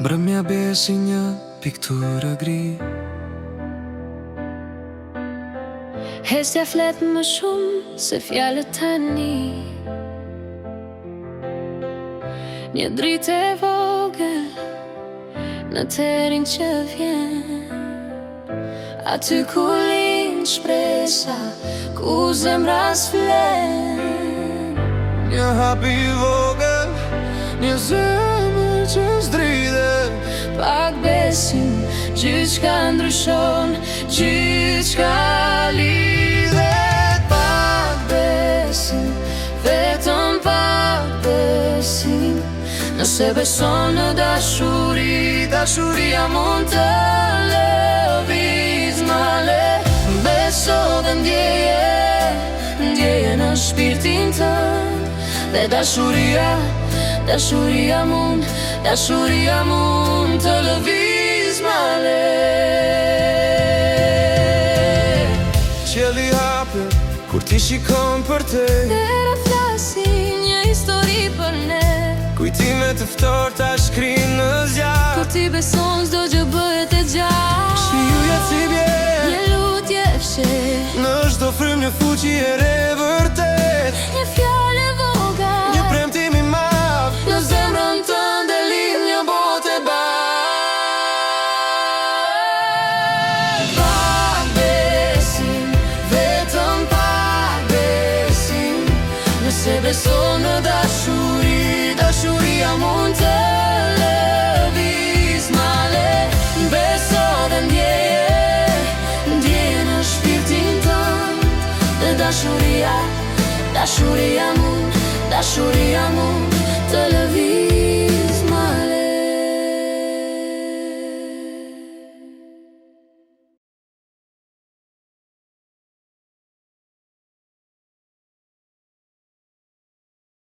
Mbrëmja besi një pikturë gri. Hesja flet më shumë se fjalët tani. Një dritë e vogël në terin që vjen, aty ku lind shpresa, ku zemra s'flen. Një hap i vogël, një zemër që s'dridhet. Pak besim, gjithçka ndryshon, gjithçka lidhet. Pak besim, vetëm pak besim. Nëse beson në dashuri, dashuria mund të lëviz male. Beso dhe ndjeje, ndjeje në shpirtin tënd. Dhe dashuria mund të lëviz male. Qielli hapet kur ti shikon për te. Dera flasin një histori për ne. Kujtime të ftorta shkrin në zjarr. Kur ti beson s'do gjë bëhet e gjatë. Shiuja si bjerë, Një lutje e fsheh, në çdo frym një fuqi e re vërtet. një fjalë e vogël, Një premtim i madh, në zemrën tënde lidh një botë e bardhë. Pak besim, vetëm pak besim. Nëse beson në dashuri, dashuria mund të lëviz male. Beso dhe ndjeje, ndjeje në shpirtin tënd. Dhe dashuria mund të lëviz